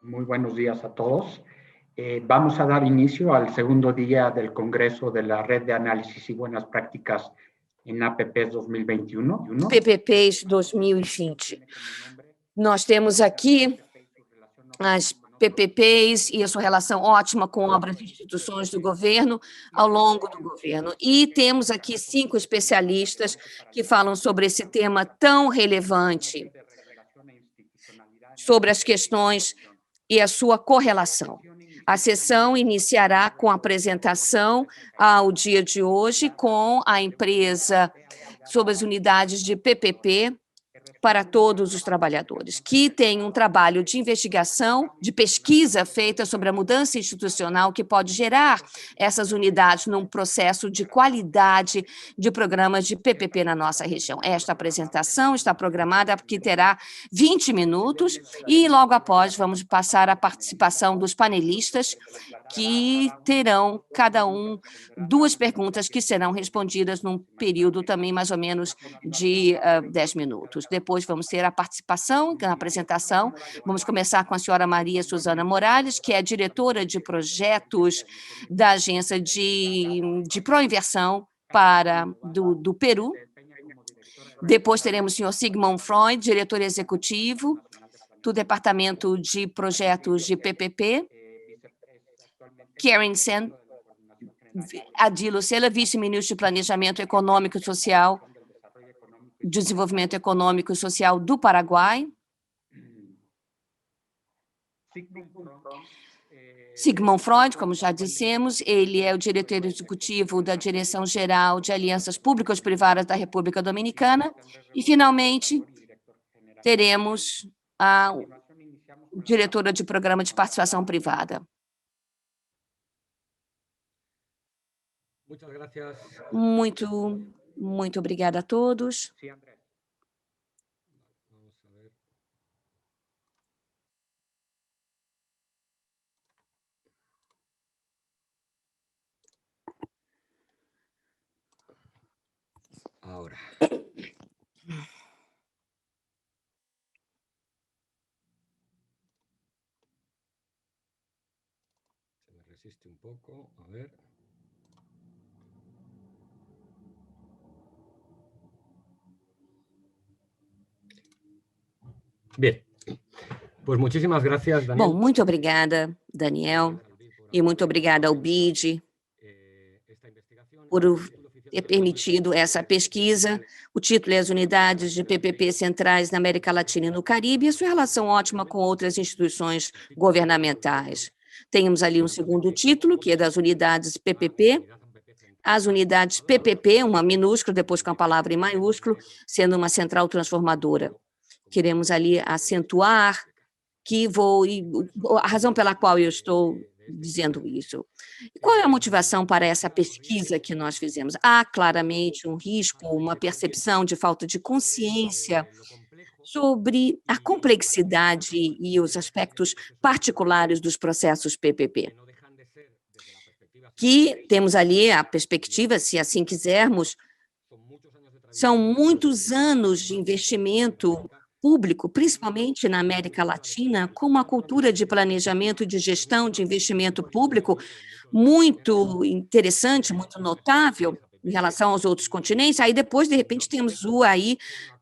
Muy buenos días a todos. Vamos a dar inicio al segundo día del Congreso de la Red de Análisis y Buenas Prácticas em APPs 2021. PPPs 2020. Nós temos aqui as PPPs e a sua relação ótima com obras e instituições do governo ao longo do governo. E temos aqui 5 especialistas que falam sobre esse tema tão relevante, sobre as questões e a sua correlação. A sessão iniciará com a apresentação ao dia de hoje com a empresa sobre as unidades de PPP para todos os trabalhadores, que tem um trabalho de investigação, de pesquisa feita sobre a mudança institucional que pode gerar essas unidades num processo de qualidade de programas de PPP na nossa região. Esta apresentação está programada porque terá 20 minutos e logo após vamos passar a participação dos panelistas que terão cada um 2 perguntas que serão respondidas num período também mais ou menos de 10 minutos. Depois vamos ter a participação, a apresentação. Vamos começar com a senhora Maria Suzana Morales, que é diretora de projetos da Agência de Proinversão do Peru. Depois teremos o senhor Sigmund Freud, diretor executivo do Departamento de Projetos de PPP. Karen Sen, Adilo Sela, vice-ministro de Planejamento Econômico e Social, Desenvolvimento Econômico e Social do Paraguai. Sigmund Freud, como já dissemos, ele é o diretor executivo da Direção-Geral de Alianças Públicas-Privadas da República Dominicana. E, finalmente, teremos a diretora de Programa de Participação Privada. Muito obrigada a todos. Ahora. Se me resiste un poco, a ver. Bem, pois muitíssimas gracias, Daniel. Bom, muito obrigada, Daniel, e muito obrigada ao BID por ter permitido essa pesquisa. O título é As Unidades de PPP Centrais na América Latina e no Caribe e a sua relação ótima com outras instituições governamentais. Temos ali um segundo título, que é das unidades PPP. As unidades PPP, uma minúscula, depois com a palavra em maiúsculo, sendo uma central transformadora. Queremos ali acentuar a razão pela qual eu estou dizendo isso. Qual é a motivação para essa pesquisa que nós fizemos? Há claramente um risco, uma percepção de falta de consciência sobre a complexidade e os aspectos particulares dos processos PPP. Que temos ali a perspectiva, se assim quisermos, são muitos anos de investimento público, principalmente na América Latina, com uma cultura de planejamento e de gestão de investimento público muito interessante, muito notável em relação aos outros continentes. Aí depois, de repente, temos o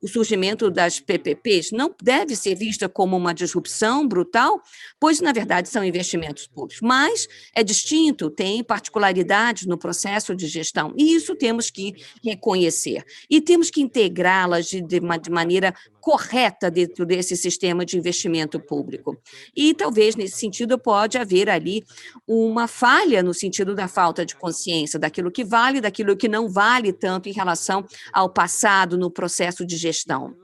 surgimento das PPPs. Não deve ser vista como uma disrupção brutal, pois, na verdade, são investimentos públicos. Mas é distinto, tem particularidades no processo de gestão, e isso temos que reconhecer. E temos que integrá-las de maneira correta dentro desse sistema de investimento público. E talvez, nesse sentido, pode haver ali uma falha no sentido da falta de consciência daquilo que vale, daquilo que não vale tanto em relação ao passado no processo de gestão.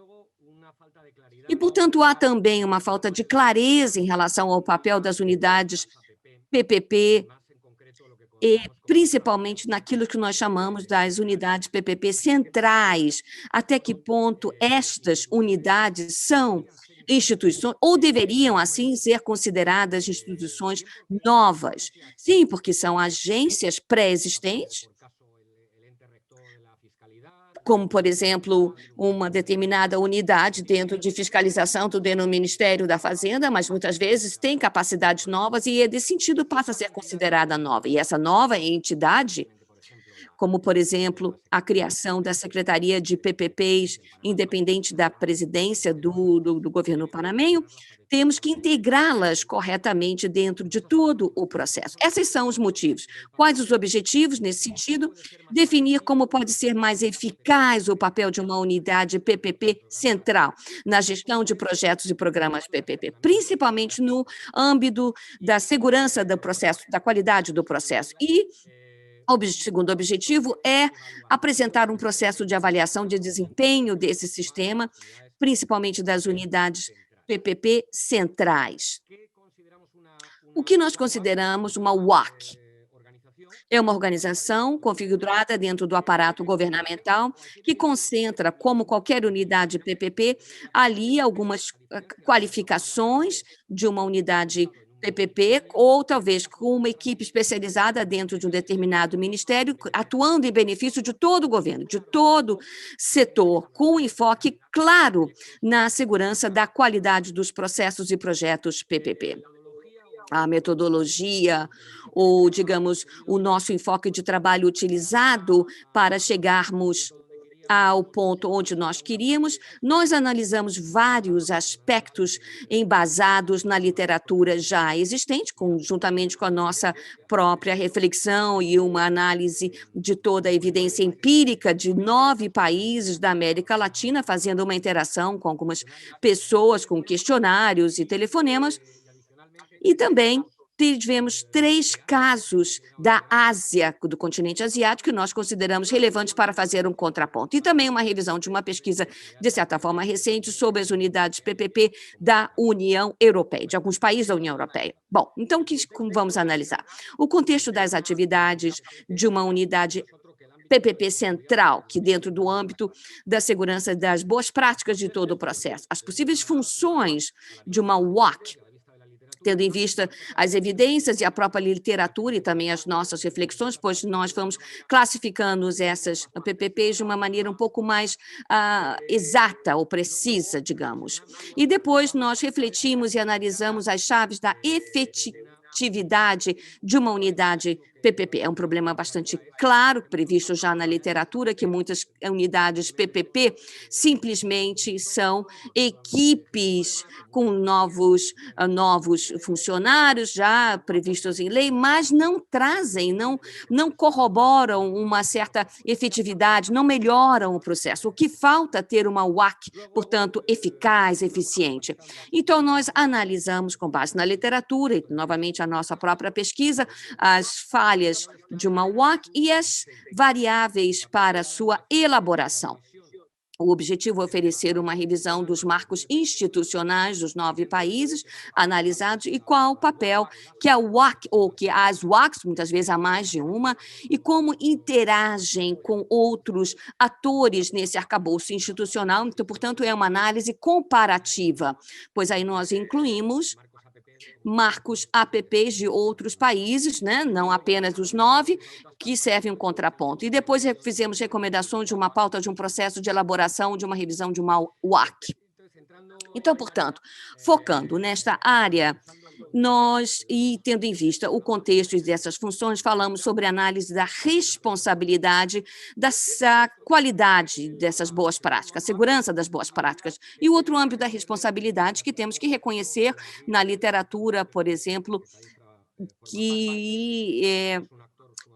E, portanto, há também uma falta de clareza em relação ao papel das unidades PPP, e principalmente naquilo que nós chamamos das unidades PPP centrais. Até que ponto estas unidades são instituições, ou deveriam, assim, ser consideradas instituições novas? Sim, porque são agências pré-existentes, como, por exemplo, uma determinada unidade dentro de fiscalização do Ministério da Fazenda, mas muitas vezes tem capacidades novas e, nesse sentido, passa a ser considerada nova. E essa nova entidade, como, por exemplo, a criação da Secretaria de PPPs, independente da presidência do governo panamenho, temos que integrá-las corretamente dentro de todo o processo. Esses são os motivos. Quais os objetivos nesse sentido? Definir como pode ser mais eficaz o papel de uma unidade PPP central na gestão de projetos e programas PPP, principalmente no âmbito da segurança do processo, da qualidade do processo. E o segundo objetivo é apresentar um processo de avaliação de desempenho desse sistema, principalmente das unidades PPP centrais. O que nós consideramos uma WAC? É uma organização configurada dentro do aparato governamental que concentra, como qualquer unidade PPP, ali algumas qualificações de uma unidade PPP, ou talvez com uma equipe especializada dentro de um determinado ministério, atuando em benefício de todo o governo, de todo setor, com enfoque claro na segurança da qualidade dos processos e projetos PPP. A metodologia, ou, digamos, o nosso enfoque de trabalho utilizado para chegarmos ao ponto onde nós queríamos, nós analisamos vários aspectos embasados na literatura já existente, juntamente com a nossa própria reflexão e uma análise de toda a evidência empírica de 9 países da América Latina, fazendo uma interação com algumas pessoas, com questionários e telefonemas, e também tivemos 3 casos da Ásia, do continente asiático, que nós consideramos relevantes para fazer um contraponto. E também uma revisão de uma pesquisa, de certa forma, recente sobre as unidades PPP da União Europeia, de alguns países da União Europeia. Bom, então, como vamos analisar? O contexto das atividades de uma unidade PPP central, que dentro do âmbito da segurança das boas práticas de todo o processo. As possíveis funções de uma WAC, tendo em vista as evidências e a própria literatura e também as nossas reflexões, pois nós vamos classificando essas PPPs de uma maneira um pouco mais exata ou precisa, digamos. E depois nós refletimos e analisamos as chaves da efetividade de uma unidade PPP. É um problema bastante claro, previsto já na literatura, que muitas unidades PPP simplesmente são equipes com novos funcionários já previstos em lei, mas não trazem, não corroboram uma certa efetividade, não melhoram o processo. O que falta é ter uma WAC, portanto, eficaz, eficiente. Então, nós analisamos, com base na literatura e, novamente, a nossa própria pesquisa, as falhas de uma WAC e as variáveis para sua elaboração. O objetivo é oferecer uma revisão dos marcos institucionais dos 9 países analisados e qual o papel que a WAC, ou que as WACs, muitas vezes há mais de uma, e como interagem com outros atores nesse arcabouço institucional. Então, portanto, é uma análise comparativa, pois aí nós incluímos marcos APPs de outros países, né? Não apenas dos 9, que servem um contraponto. E depois fizemos recomendações de uma pauta de um processo de elaboração de uma revisão de uma WAC. Então, portanto, focando nesta área, nós, e tendo em vista o contexto dessas funções, falamos sobre a análise da responsabilidade, dessa qualidade dessas boas práticas, a segurança das boas práticas. E o outro âmbito da responsabilidade que temos que reconhecer na literatura, por exemplo,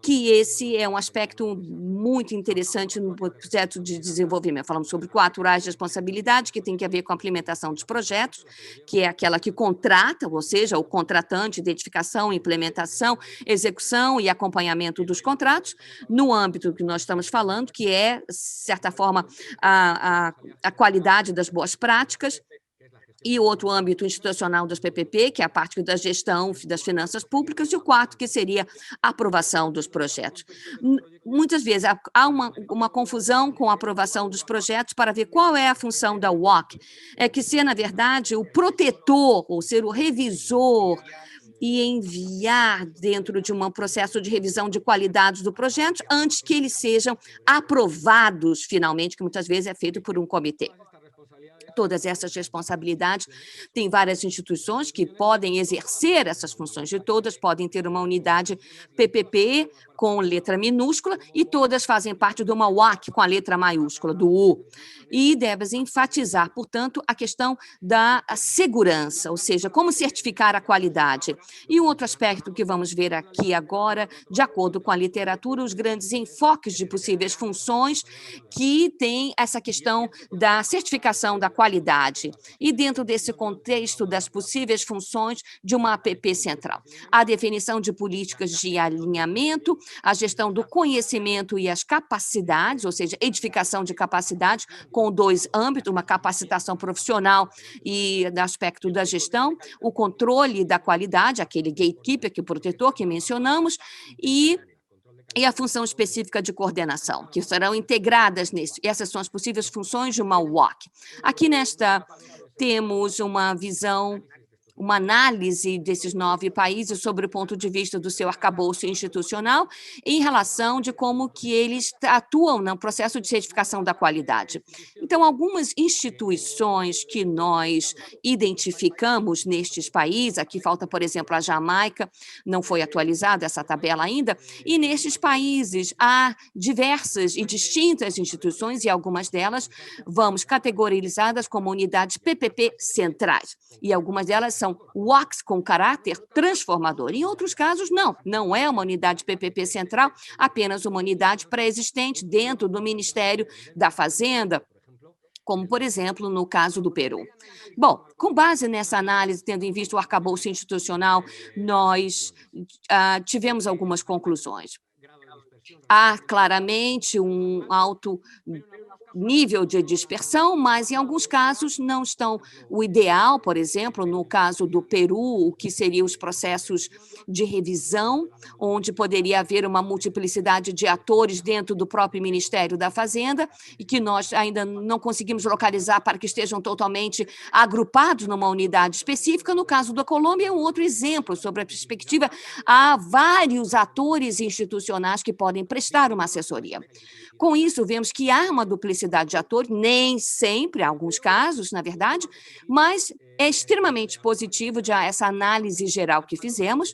que esse é um aspecto muito interessante no projeto de desenvolvimento. Falamos sobre 4 áreas de responsabilidade, que tem que ver com a implementação dos projetos, que é aquela que contrata, ou seja, o contratante, identificação, implementação, execução e acompanhamento dos contratos, no âmbito que nós estamos falando, que é, de certa forma, a qualidade das boas práticas, e o outro âmbito institucional das PPP, que é a parte da gestão das finanças públicas, e o quarto, que seria a aprovação dos projetos. Muitas vezes há uma confusão com a aprovação dos projetos para ver qual é a função da WAC. É que ser, na verdade, o protetor, ou ser o revisor e enviar dentro de um processo de revisão de qualidade do projeto antes que eles sejam aprovados finalmente, que muitas vezes é feito por um comitê. Todas essas responsabilidades, tem várias instituições que podem exercer essas funções, e todas podem ter uma unidade PPP com letra minúscula, e todas fazem parte de uma UAC com a letra maiúscula, do U. E deve enfatizar, portanto, a questão da segurança, ou seja, como certificar a qualidade. E um outro aspecto que vamos ver aqui agora, de acordo com a literatura, os grandes enfoques de possíveis funções que tem essa questão da certificação da qualidade. E dentro desse contexto das possíveis funções de uma APP central, a definição de políticas de alinhamento, a gestão do conhecimento e as capacidades, ou seja, edificação de capacidades, com dois âmbitos, uma capacitação profissional e do aspecto da gestão, o controle da qualidade, aquele gatekeeper, que protetor que mencionamos, e a função específica de coordenação, que serão integradas nisso. Essas são as possíveis funções de uma UOC. Aqui temos uma visão, uma análise desses 9 países sobre o ponto de vista do seu arcabouço institucional em relação de como que eles atuam no processo de certificação da qualidade. Então, algumas instituições que nós identificamos nestes países, aqui falta, por exemplo, a Jamaica, não foi atualizada essa tabela ainda, e nestes países há diversas e distintas instituições, e algumas delas vamos categorizadas como unidades PPP centrais, e algumas delas são UOCs com caráter transformador. Em outros casos, não é uma unidade PPP central, apenas uma unidade pré-existente dentro do Ministério da Fazenda, como, por exemplo, no caso do Peru. Bom, com base nessa análise, tendo em vista o arcabouço institucional, nós tivemos algumas conclusões. Há claramente um alto nível de dispersão, mas em alguns casos não estão o ideal, por exemplo, no caso do Peru, o que seriam os processos de revisão, onde poderia haver uma multiplicidade de atores dentro do próprio Ministério da Fazenda e que nós ainda não conseguimos localizar para que estejam totalmente agrupados numa unidade específica. No caso da Colômbia, é um outro exemplo sobre a perspectiva. Há vários atores institucionais que podem prestar uma assessoria. Com isso, vemos que há uma duplicidade de atores, nem sempre, em alguns casos, na verdade, mas é extremamente positivo essa análise geral que fizemos,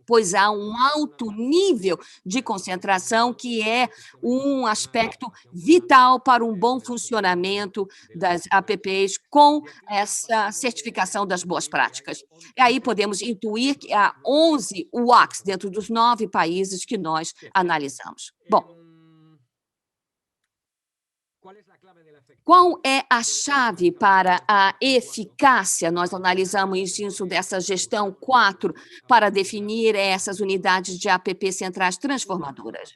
pois há um alto nível de concentração que é um aspecto vital para um bom funcionamento das APPs com essa certificação das boas práticas. E aí podemos intuir que há 11 UOCs dentro dos 9 países que nós analisamos. Bom, qual é a chave para a eficácia? Nós analisamos isso dessa gestão 4 para definir essas unidades de APP centrais transformadoras.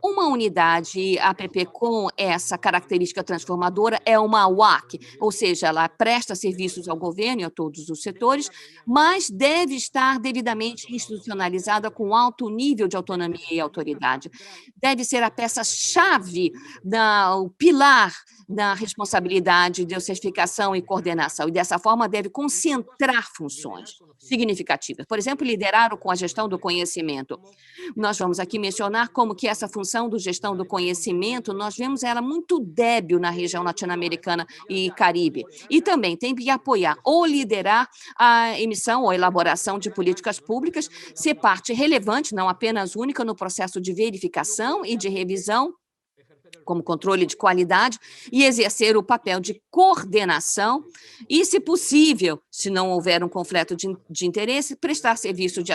Uma unidade APP com essa característica transformadora é uma UAC, ou seja, ela presta serviços ao governo e a todos os setores, mas deve estar devidamente institucionalizada com alto nível de autonomia e autoridade. Deve ser a peça-chave, o pilar da responsabilidade de certificação e coordenação, e dessa forma deve concentrar funções significativas. Por exemplo, liderar com a gestão do conhecimento. Nós vamos aqui mencionar como que essa função de gestão do conhecimento, nós vemos ela muito débil na região latino-americana e Caribe. E também tem que apoiar ou liderar a emissão ou elaboração de políticas públicas, ser parte relevante, não apenas única, no processo de verificação e de revisão, como controle de qualidade, e exercer o papel de coordenação e, se possível, se não houver um conflito de interesse, prestar serviço de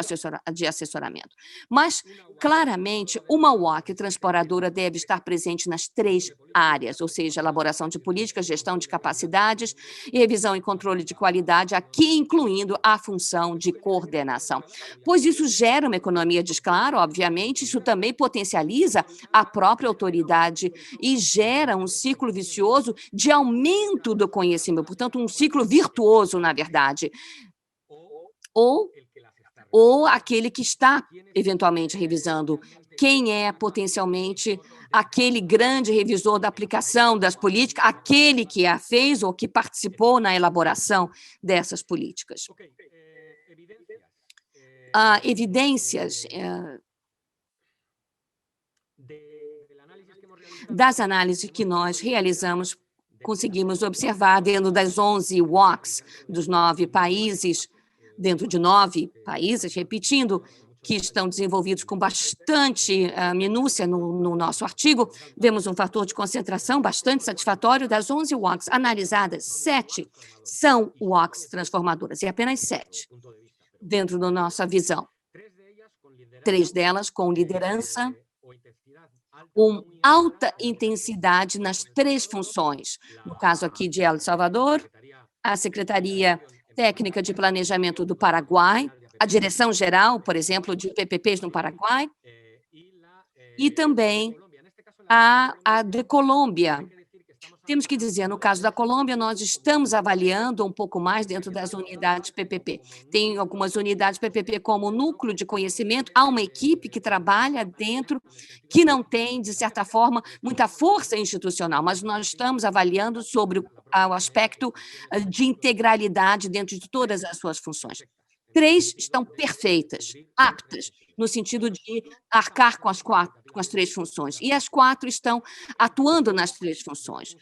assessoramento. Mas, claramente, uma UOC transportadora deve estar presente nas 3 áreas, ou seja, elaboração de políticas, gestão de capacidades e revisão e controle de qualidade, aqui incluindo a função de coordenação. Pois isso gera uma economia de escala, obviamente, isso também potencializa a própria autoridade e gera um ciclo vicioso de aumento do conhecimento, portanto, um ciclo virtuoso, na verdade. Ou aquele que está, eventualmente, revisando, quem é potencialmente aquele grande revisor da aplicação das políticas, aquele que a fez ou que participou na elaboração dessas políticas. evidências das análises que nós realizamos, conseguimos observar dentro das 11 WOCs dos 9 países, dentro de 9 países, repetindo, que estão desenvolvidos com bastante minúcia no nosso artigo, vemos um fator de concentração bastante satisfatório. Das 11 WOCs analisadas, 7 são WOCs transformadoras, e apenas 7, dentro da nossa visão. 3 delas com liderança, com alta intensidade nas 3 funções. No caso aqui de El Salvador, a Secretaria Técnica de Planejamento do Paraguai, a Direção-Geral, por exemplo, de PPPs no Paraguai, e também a de Colômbia. Temos que dizer, no caso da Colômbia, nós estamos avaliando um pouco mais dentro das unidades PPP. Tem algumas unidades PPP como núcleo de conhecimento, há uma equipe que trabalha dentro, que não tem, de certa forma, muita força institucional, mas nós estamos avaliando sobre o aspecto de integralidade dentro de todas as suas funções. 3 estão perfeitas, aptas, no sentido de arcar com as 3 funções, e as 4 estão atuando nas 3 funções.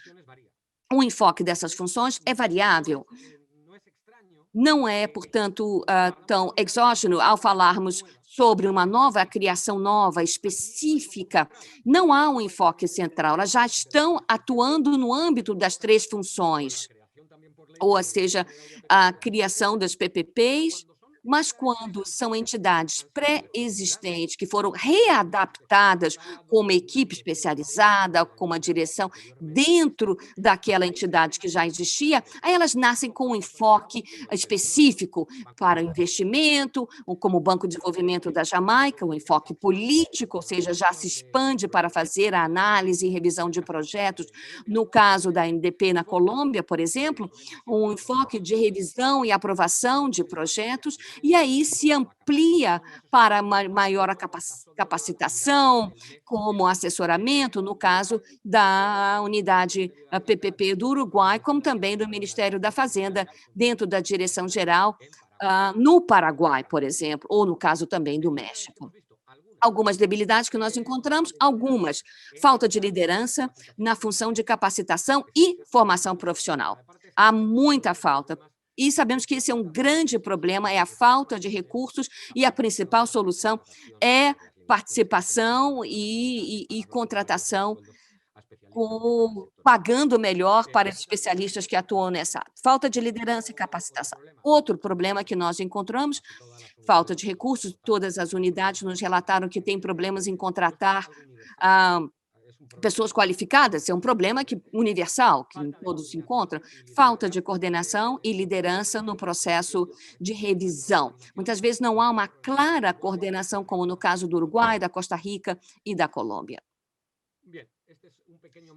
O enfoque dessas funções é variável. Não é, portanto, tão exógeno ao falarmos sobre uma criação nova, específica. Não há um enfoque central, elas já estão atuando no âmbito das 3 funções, ou seja, a criação das PPPs, mas quando são entidades pré-existentes, que foram readaptadas com uma equipe especializada, com uma direção dentro daquela entidade que já existia, aí elas nascem com um enfoque específico para o investimento, como o Banco de Desenvolvimento da Jamaica, um enfoque político, ou seja, já se expande para fazer a análise e revisão de projetos. No caso da NDP na Colômbia, por exemplo, um enfoque de revisão e aprovação de projetos, e aí se amplia para maior capacitação, como assessoramento, no caso da unidade PPP do Uruguai, como também do Ministério da Fazenda, dentro da Direção-Geral, no Paraguai, por exemplo, ou no caso também do México. Algumas debilidades que nós encontramos, algumas. Falta de liderança na função de capacitação e formação profissional. Há muita falta. E sabemos que esse é um grande problema, é a falta de recursos, e a principal solução é participação e contratação, pagando melhor para os especialistas que atuam nessa área. Falta de liderança e capacitação. Outro problema que nós encontramos, falta de recursos. Todas as unidades nos relataram que tem problemas em contratar pessoas qualificadas, é um problema universal, que todos se encontram. Falta de coordenação e liderança no processo de revisão. Muitas vezes não há uma clara coordenação, como no caso do Uruguai, da Costa Rica e da Colômbia.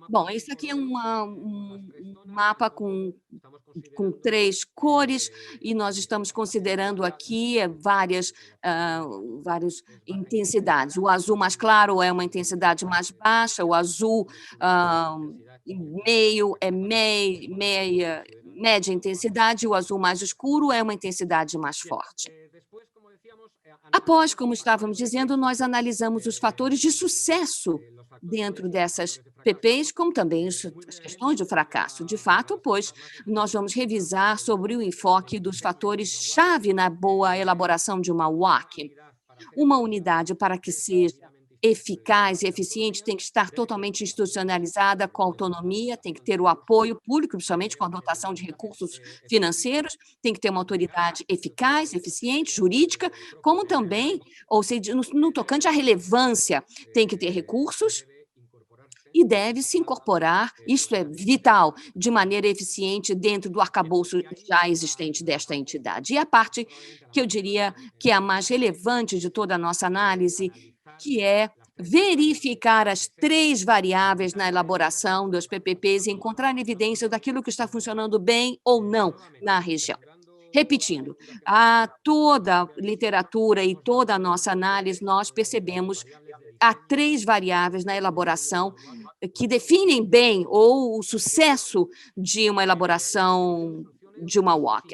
Bom, esse aqui é um mapa com 3 cores, e nós estamos considerando aqui várias intensidades. O azul mais claro é uma intensidade mais baixa, o azul meio é média intensidade, e o azul mais escuro é uma intensidade mais forte. Após, como estávamos dizendo, nós analisamos os fatores de sucesso dentro dessas PPs, como também as questões de fracasso. De fato, pois, nós vamos revisar sobre o enfoque dos fatores-chave na boa elaboração de uma WOC. Uma unidade, para que seja eficaz e eficiente, tem que estar totalmente institucionalizada, com autonomia, tem que ter o apoio público, principalmente com a dotação de recursos financeiros, tem que ter uma autoridade eficaz, eficiente, jurídica, como também, ou seja, no tocante à relevância, tem que ter recursos e deve se incorporar, isto é vital, de maneira eficiente dentro do arcabouço já existente desta entidade. E a parte que eu diria que é a mais relevante de toda a nossa análise, que é verificar as 3 variáveis na elaboração dos PPPs e encontrar evidência daquilo que está funcionando bem ou não na região. Repetindo, toda a literatura e toda a nossa análise, nós percebemos há 3 variáveis na elaboração que definem bem ou o sucesso de uma elaboração de uma WOC,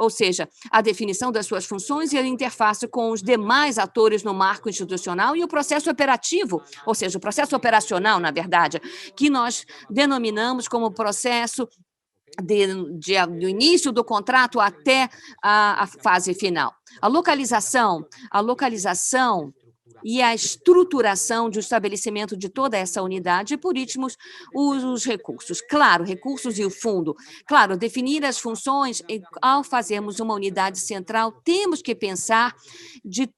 ou seja, a definição das suas funções e a interface com os demais atores no marco institucional e o processo operativo, ou seja, o processo operacional, na verdade, que nós denominamos como processo do início do contrato até a fase final. A localização e a estruturação de estabelecimento de toda essa unidade, e, por último, os recursos. Claro, recursos e o fundo. Claro, definir as funções, ao fazermos uma unidade central, temos que pensar de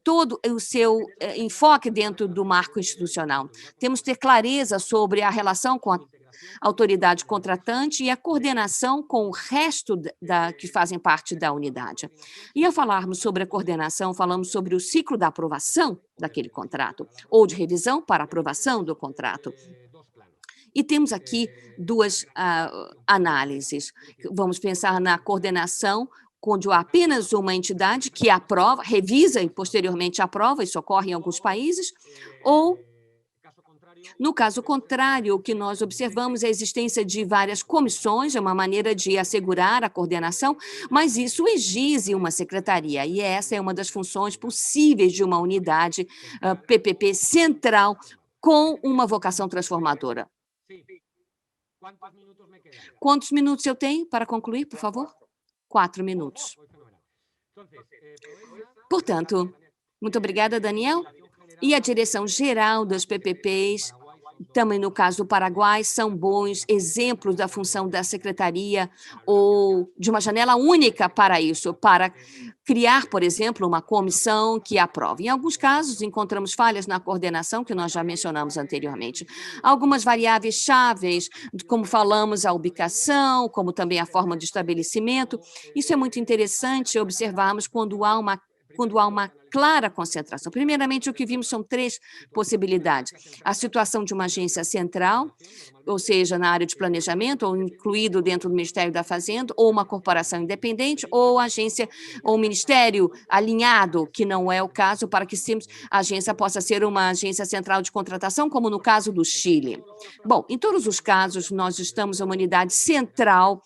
todo o seu enfoque dentro do marco institucional. Temos que ter clareza sobre a relação com a autoridade contratante e a coordenação com o resto que fazem parte da unidade. E ao falarmos sobre a coordenação, falamos sobre o ciclo da aprovação daquele contrato, ou de revisão para aprovação do contrato. E temos aqui duas análises. Vamos pensar na coordenação, quando há apenas uma entidade que aprova, revisa e posteriormente aprova, isso ocorre em alguns países, ou no caso contrário, o que nós observamos é a existência de várias comissões, é uma maneira de assegurar a coordenação, mas isso exige uma secretaria, e essa é uma das funções possíveis de uma unidade PPP central com uma vocação transformadora. Quantos minutos eu tenho para concluir, por favor? 4 minutos. Portanto, muito obrigada, Daniel. E a direção geral dos PPPs, também no caso do Paraguai, são bons exemplos da função da secretaria ou de uma janela única para isso, para criar, por exemplo, uma comissão que aprove. Em alguns casos, encontramos falhas na coordenação, que nós já mencionamos anteriormente. Algumas variáveis chaves, como falamos, a ubicação, como também a forma de estabelecimento. Isso é muito interessante observarmos quando há uma clara concentração. Primeiramente, o que vimos são 3 possibilidades. A situação de uma agência central, ou seja, na área de planejamento, ou incluído dentro do Ministério da Fazenda, ou uma corporação independente, ou agência, ou ministério alinhado, que não é o caso, para que a agência possa ser uma agência central de contratação, como no caso do Chile. Bom, em todos os casos, nós estamos em uma unidade central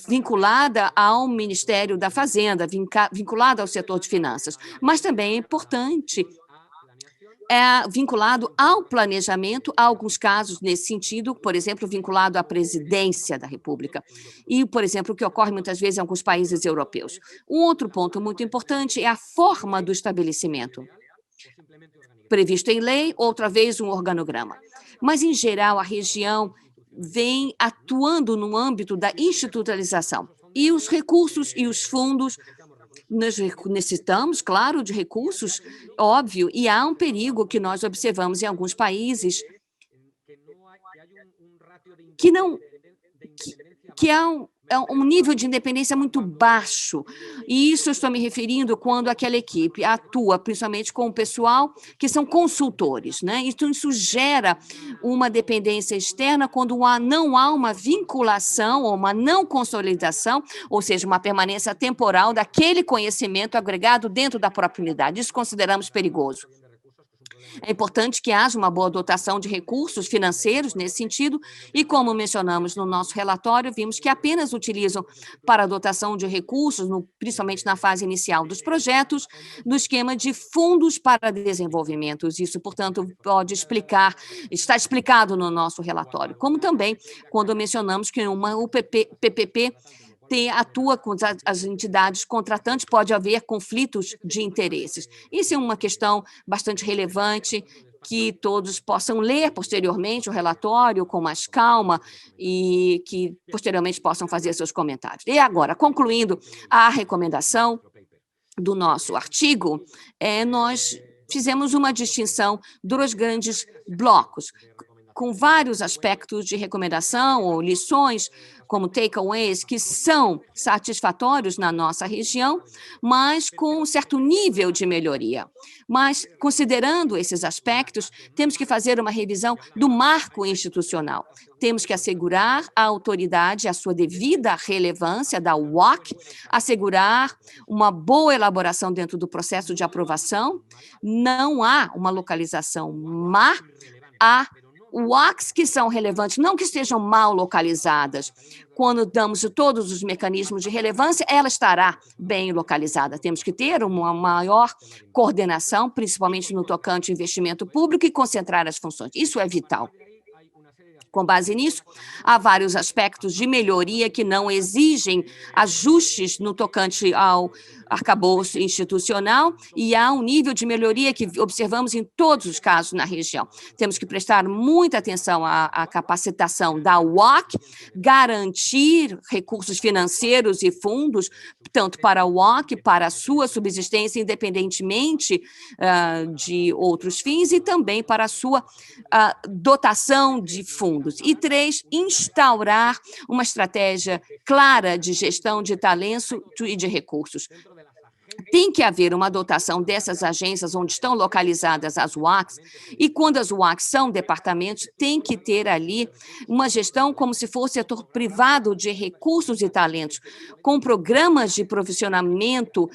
vinculada ao Ministério da Fazenda, vinculada ao setor de finanças, mas também é importante vinculado ao planejamento, há alguns casos nesse sentido, por exemplo, vinculado à presidência da República, e, por exemplo, o que ocorre muitas vezes em alguns países europeus. Um outro ponto muito importante é a forma do estabelecimento, previsto em lei, outra vez um organograma. Mas, em geral, a região vem atuando no âmbito da institucionalização, e os recursos e os fundos. Nós necessitamos, claro, de recursos, óbvio, e há um perigo que nós observamos em alguns países que há um nível de independência muito baixo. E isso eu estou me referindo quando aquela equipe atua, principalmente com o pessoal que são consultores, né? Então, isso gera uma dependência externa quando não há uma vinculação ou uma não consolidação, ou seja, uma permanência temporal daquele conhecimento agregado dentro da própria unidade. Isso consideramos perigoso. É importante que haja uma boa dotação de recursos financeiros nesse sentido, e como mencionamos no nosso relatório, vimos que apenas utilizam para a dotação de recursos, principalmente na fase inicial dos projetos, do esquema de fundos para desenvolvimento. Isso, portanto, está explicado no nosso relatório, como também quando mencionamos que o PPP atua com as entidades contratantes, pode haver conflitos de interesses. Isso é uma questão bastante relevante, que todos possam ler posteriormente o relatório com mais calma e que posteriormente possam fazer seus comentários. E agora, concluindo a recomendação do nosso artigo, nós fizemos uma distinção dos grandes blocos, com vários aspectos de recomendação ou lições, como takeaways, que são satisfatórios na nossa região, mas com um certo nível de melhoria. Mas, considerando esses aspectos, temos que fazer uma revisão do marco institucional. Temos que assegurar a autoridade, a sua devida relevância da WOC, assegurar uma boa elaboração dentro do processo de aprovação. Não há uma localização má, há WACs que são relevantes, não que estejam mal localizadas. Quando damos todos os mecanismos de relevância, ela estará bem localizada. Temos que ter uma maior coordenação, principalmente no tocante ao investimento público, e concentrar as funções. Isso é vital. Com base nisso, há vários aspectos de melhoria que não exigem ajustes no tocante ao arcabouço institucional e há um nível de melhoria que observamos em todos os casos na região. Temos que prestar muita atenção à capacitação da UOC, garantir recursos financeiros e fundos, tanto para a UOC, para a sua subsistência, independentemente de outros fins, e também para a sua dotação de fundos. E 3, instaurar uma estratégia clara de gestão de talento e de recursos. Tem que haver uma dotação dessas agências onde estão localizadas as UACs, e quando as UACs são departamentos, tem que ter ali uma gestão como se fosse setor privado de recursos e talentos, com programas de profissionamento,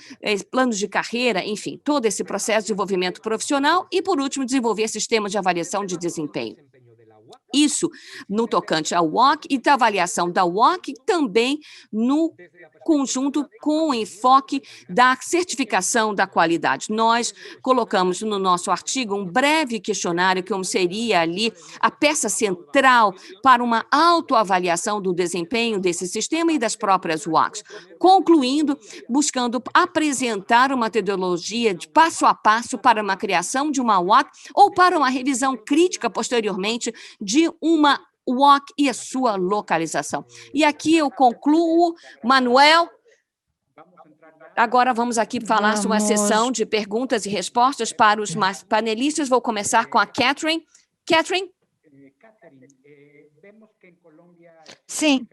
planos de carreira, enfim, todo esse processo de desenvolvimento profissional e, por último, desenvolver sistemas de avaliação de desempenho. Isso no tocante ao WOC e da avaliação da WOC também no conjunto com o enfoque da certificação da qualidade. Nós colocamos no nosso artigo um breve questionário, como seria ali a peça central para uma autoavaliação do desempenho desse sistema e das próprias WOCs. Concluindo, buscando apresentar uma metodologia de passo a passo para uma criação de uma WOC ou para uma revisão crítica posteriormente de uma WOC e a sua localização. E aqui eu concluo, Manuel. Agora vamos aqui falar sobre uma sessão de perguntas e respostas para os panelistas. Vou começar com a Catherine. Catherine? Sim,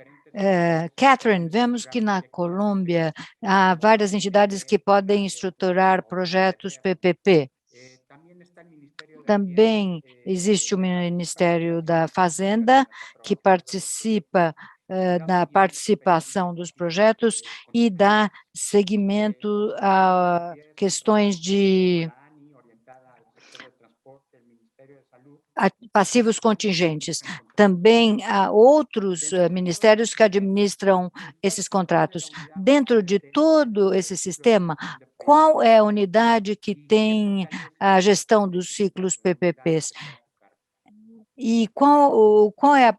Catherine, vemos que na Colômbia há várias entidades que podem estruturar projetos PPP. Também existe o Ministério da Fazenda, que participa da participação dos projetos e dá seguimento a questões de passivos contingentes. Também há outros ministérios que administram esses contratos. Dentro de todo esse sistema, qual é a unidade que tem a gestão dos ciclos PPPs? E qual é a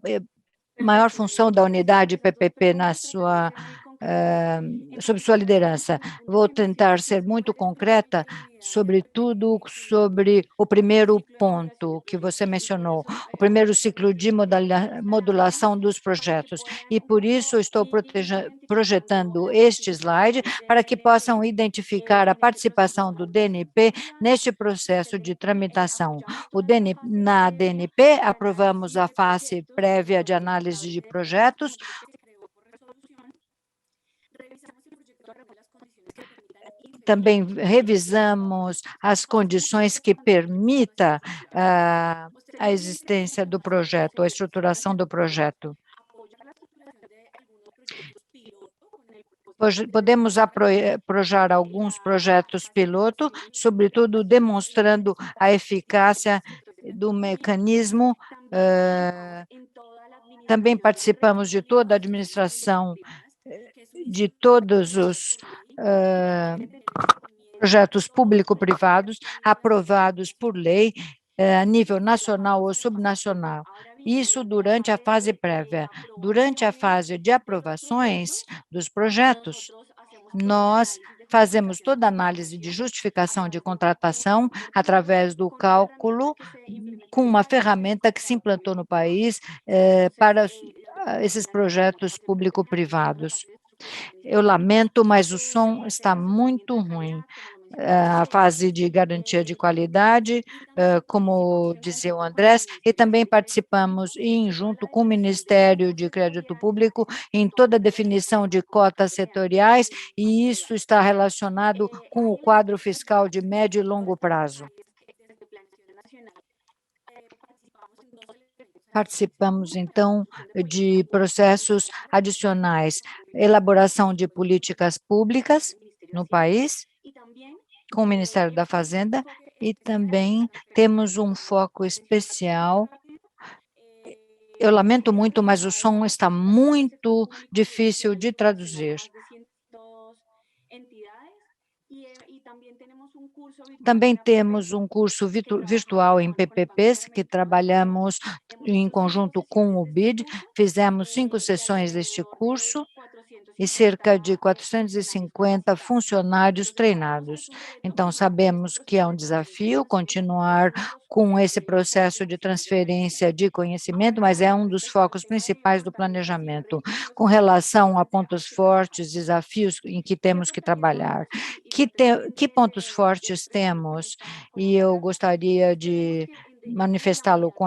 maior função da unidade PPP sob sua liderança? Vou tentar ser muito concreta, sobretudo sobre o primeiro ponto que você mencionou, o primeiro ciclo de modulação dos projetos. E por isso estou projetando este slide para que possam identificar a participação do DNP neste processo de tramitação. Na DNP, aprovamos a fase prévia de análise de projetos, também revisamos as condições que permita a existência do projeto, a estruturação do projeto. Podemos aprojar alguns projetos piloto, sobretudo demonstrando a eficácia do mecanismo. Também participamos de toda a administração, de todos os projetos público-privados aprovados por lei a nível nacional ou subnacional. Isso durante a fase prévia. Durante a fase de aprovações dos projetos, nós fazemos toda a análise de justificação de contratação através do cálculo com uma ferramenta que se implantou no país para esses projetos público-privados. Eu lamento, mas o som está muito ruim. A fase de garantia de qualidade, como dizia o Andrés, e também participamos, junto com o Ministério de Crédito Público, em toda a definição de cotas setoriais, e isso está relacionado com o quadro fiscal de médio e longo prazo. Participamos, então, de processos adicionais, elaboração de políticas públicas no país, com o Ministério da Fazenda, e também temos um foco especial Eu lamento muito, mas o som está muito difícil de traduzir. Também temos um curso virtual em PPPs, que trabalhamos em conjunto com o BID, fizemos 5 sessões deste curso, e cerca de 450 funcionários treinados. Então, sabemos que é um desafio continuar com esse processo de transferência de conhecimento, mas é um dos focos principais do planejamento, com relação a pontos fortes, desafios em que temos que trabalhar. Que pontos fortes temos? E eu gostaria de manifestá-lo com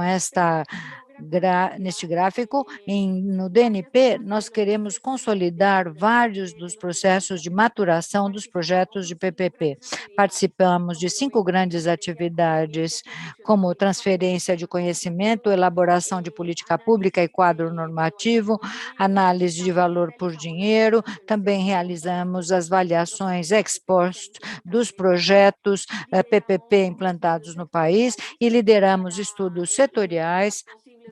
neste gráfico, no DNP, nós queremos consolidar vários dos processos de maturação dos projetos de PPP. Participamos de 5 grandes atividades, como transferência de conhecimento, elaboração de política pública e quadro normativo, análise de valor por dinheiro, também realizamos as avaliações ex post dos projetos PPP implantados no país e lideramos estudos setoriais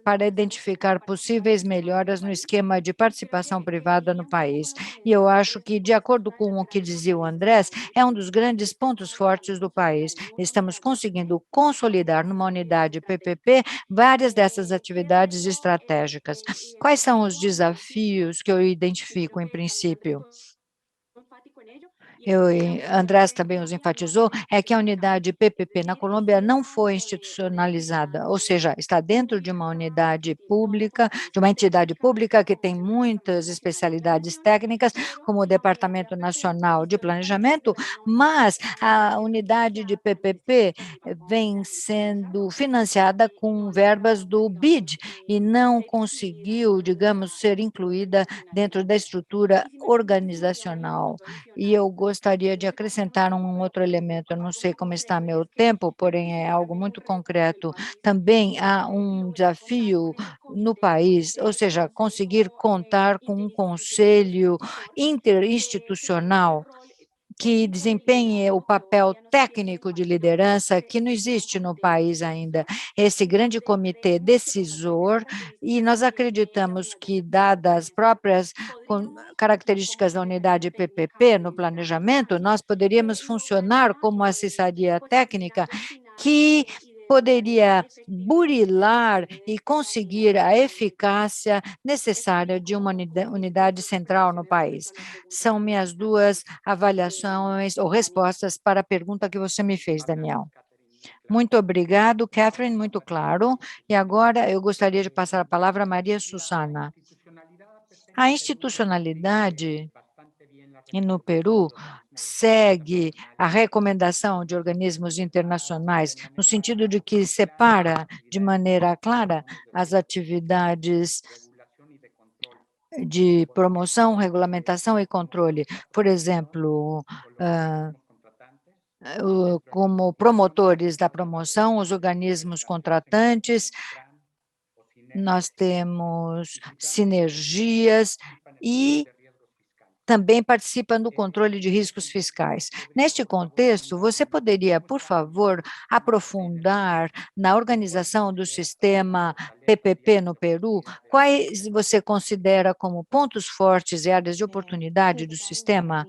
para identificar possíveis melhoras no esquema de participação privada no país. E eu acho que, de acordo com o que dizia o Andrés, é um dos grandes pontos fortes do país. Estamos conseguindo consolidar numa unidade PPP várias dessas atividades estratégicas. Quais são os desafios que eu identifico, em princípio? Andrés também os enfatizou, é que a unidade PPP na Colômbia não foi institucionalizada, ou seja, está dentro de uma unidade pública, de uma entidade pública que tem muitas especialidades técnicas, como o Departamento Nacional de Planejamento, mas a unidade de PPP vem sendo financiada com verbas do BID e não conseguiu, digamos, ser incluída dentro da estrutura organizacional. E eu gostaria de acrescentar um outro elemento, eu não sei como está meu tempo, porém é algo muito concreto. Também há um desafio no país, ou seja, conseguir contar com um conselho interinstitucional que desempenhe o papel técnico de liderança que não existe no país ainda, esse grande comitê decisor, e nós acreditamos que, dadas as próprias características da unidade PPP no planejamento, nós poderíamos funcionar como assessoria técnica que poderia burilar e conseguir a eficácia necessária de uma unidade central no país. São minhas 2 avaliações ou respostas para a pergunta que você me fez, Daniel. Muito obrigado, Catherine, muito claro. E agora eu gostaria de passar a palavra a Maria Susana. A institucionalidade no Peru segue a recomendação de organismos internacionais, no sentido de que separa de maneira clara as atividades de promoção, regulamentação e controle. Por exemplo, como promotores da promoção, os organismos contratantes, nós temos sinergias e também participa no controle de riscos fiscais. Neste contexto, você poderia, por favor, aprofundar na organização do sistema PPP no Peru? Quais você considera como pontos fortes e áreas de oportunidade do sistema?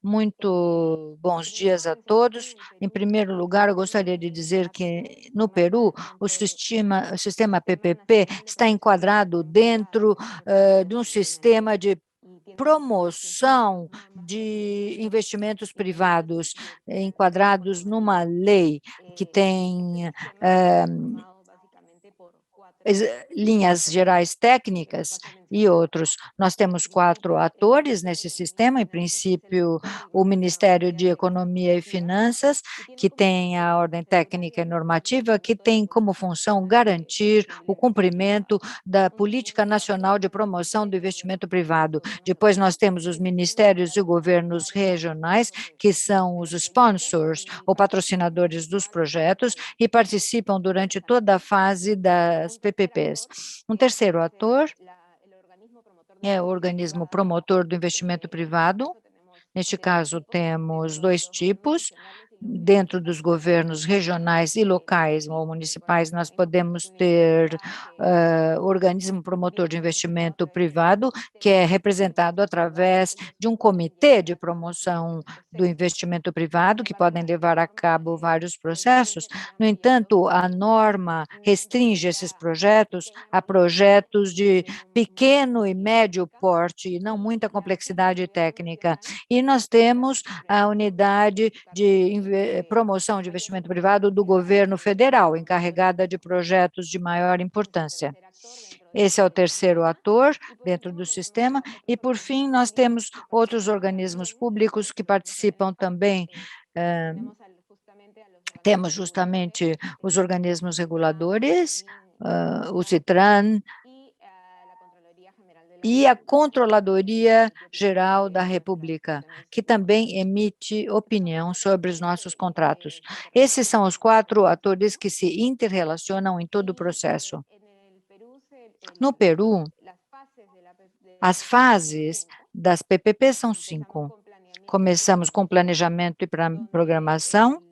Muito bons dias a todos. Em primeiro lugar, eu gostaria de dizer que, no Peru, o sistema PPP está enquadrado dentro de um sistema de promoção de investimentos privados, enquadrados numa lei que tem linhas gerais técnicas e outros. Nós temos 4 atores nesse sistema, em princípio, o Ministério de Economia e Finanças, que tem a ordem técnica e normativa, que tem como função garantir o cumprimento da Política Nacional de Promoção do Investimento Privado. Depois nós temos os ministérios e governos regionais, que são os sponsors ou patrocinadores dos projetos e participam durante toda a fase das PPPs. Um terceiro ator é o organismo promotor do investimento privado. Neste caso, temos 2 tipos. dentro dos governos regionais e locais ou municipais, nós podemos ter organismo promotor de investimento privado, que é representado através de um comitê de promoção do investimento privado, que podem levar a cabo vários processos. No entanto, a norma restringe esses projetos a projetos de pequeno e médio porte, e não muita complexidade técnica. E nós temos a unidade de promoção de investimento privado do governo federal, encarregada de projetos de maior importância. Esse é o terceiro ator dentro do sistema. E, por fim, nós temos outros organismos públicos que participam também. Temos justamente os organismos reguladores, o CITRAN, e a Controladoria Geral da República, que também emite opinião sobre os nossos contratos. Esses são os 4 atores que se interrelacionam em todo o processo. No Peru, as fases das PPP são 5. Começamos com planejamento e programação,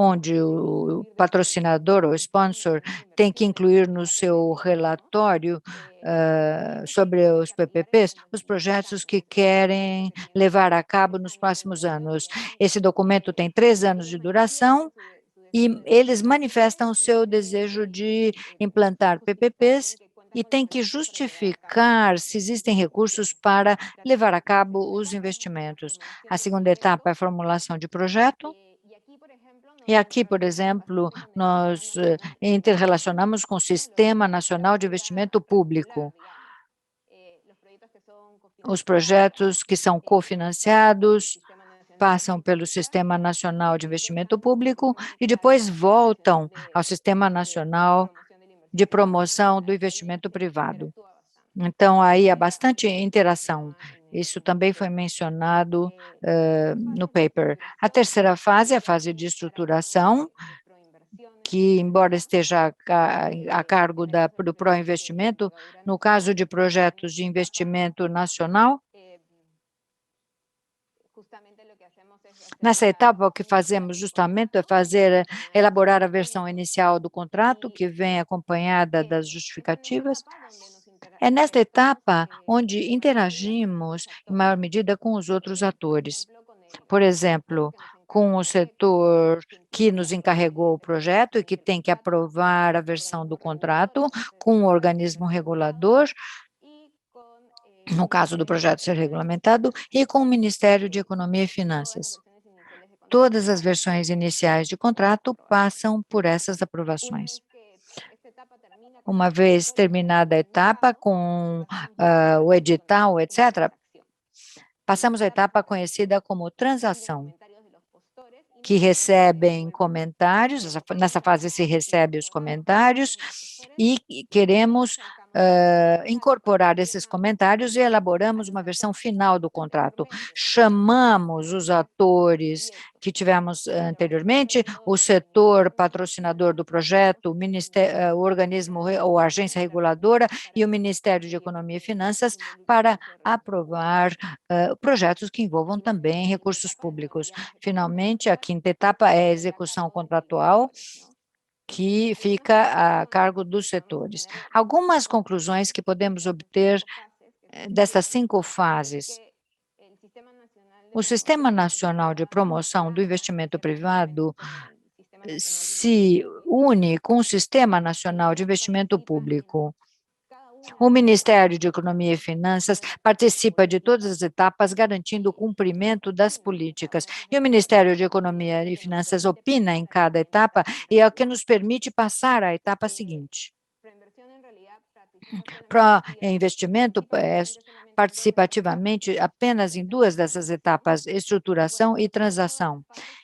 onde o patrocinador ou sponsor tem que incluir no seu relatório sobre os PPPs, os projetos que querem levar a cabo nos próximos anos. Esse documento tem 3 anos de duração e eles manifestam o seu desejo de implantar PPPs e tem que justificar se existem recursos para levar a cabo os investimentos. A segunda etapa é a formulação de projeto. E aqui, por exemplo, nós interrelacionamos com o Sistema Nacional de Investimento Público. Os projetos que são cofinanciados passam pelo Sistema Nacional de Investimento Público e depois voltam ao Sistema Nacional de Promoção do Investimento Privado. Então, aí há bastante interação. Isso também foi mencionado no paper. A terceira fase é a fase de estruturação, que, embora esteja a cargo do Proinvestimento, no caso de projetos de investimento nacional, nessa etapa, o que fazemos justamente é elaborar a versão inicial do contrato, que vem acompanhada das justificativas. É nesta etapa onde interagimos, em maior medida, com os outros atores. Por exemplo, com o setor que nos encarregou o projeto e que tem que aprovar a versão do contrato, com o organismo regulador, no caso do projeto ser regulamentado, e com o Ministério de Economia e Finanças. Todas as versões iniciais de contrato passam por essas aprovações. Uma vez terminada a etapa com o edital, etc., passamos à etapa conhecida como transação, que recebem comentários, nessa fase se recebe os comentários, e queremos incorporar esses comentários e elaboramos uma versão final do contrato. Chamamos os atores que tivemos anteriormente, o setor patrocinador do projeto, o organismo ou a agência reguladora e o Ministério de Economia e Finanças para aprovar projetos que envolvam também recursos públicos. Finalmente, a quinta etapa é a execução contratual, que fica a cargo dos setores. Algumas conclusões que podemos obter dessas 5 fases. O Sistema Nacional de Promoção do Investimento Privado se une com o Sistema Nacional de Investimento Público. O Ministério de Economia e Finanças participa de todas as etapas, garantindo o cumprimento das políticas. E o Ministério de Economia e Finanças opina em cada etapa e é o que nos permite passar à etapa seguinte. Para investimento, participa ativamente apenas em 2 dessas etapas, estruturação e transação.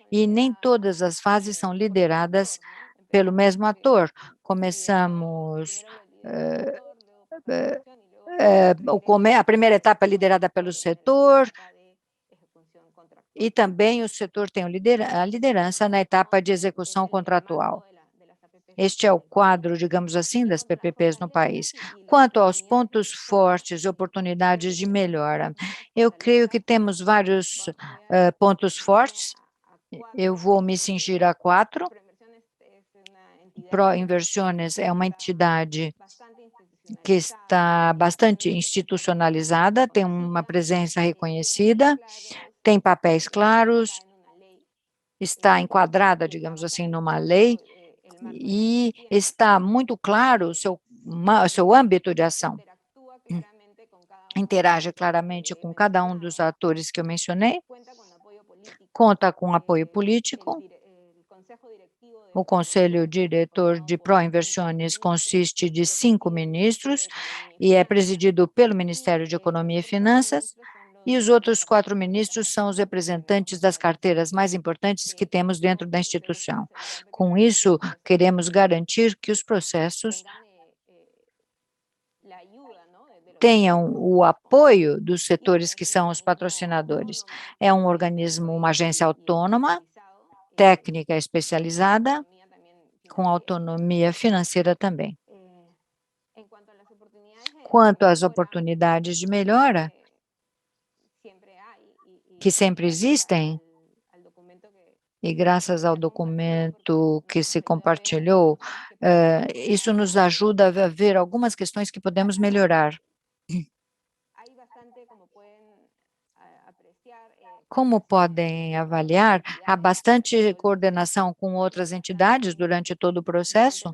E nem todas as fases são lideradas pelo mesmo ator. Começamos a primeira etapa é liderada pelo setor, e também o setor tem a liderança na etapa de execução contratual. Este é o quadro, digamos assim, das PPPs no país. Quanto aos pontos fortes e oportunidades de melhora, eu creio que temos vários pontos fortes. Eu vou me cingir a 4. Proinversões é uma entidade que está bastante institucionalizada, tem uma presença reconhecida, tem papéis claros, está enquadrada, digamos assim, numa lei, e está muito claro o seu âmbito de ação. Interage claramente com cada um dos atores que eu mencionei, conta com apoio político. O Conselho Diretor de Proinversões consiste de 5 ministros e é presidido pelo Ministério de Economia e Finanças, e os outros 4 ministros são os representantes das carteiras mais importantes que temos dentro da instituição. Com isso, queremos garantir que os processos tenham o apoio dos setores que são os patrocinadores. É um organismo, uma agência autônoma, técnica especializada, com autonomia financeira também. Quanto às oportunidades de melhora, que sempre existem, e graças ao documento que se compartilhou, isso nos ajuda a ver algumas questões que podemos melhorar. Como podem avaliar, há bastante coordenação com outras entidades durante todo o processo,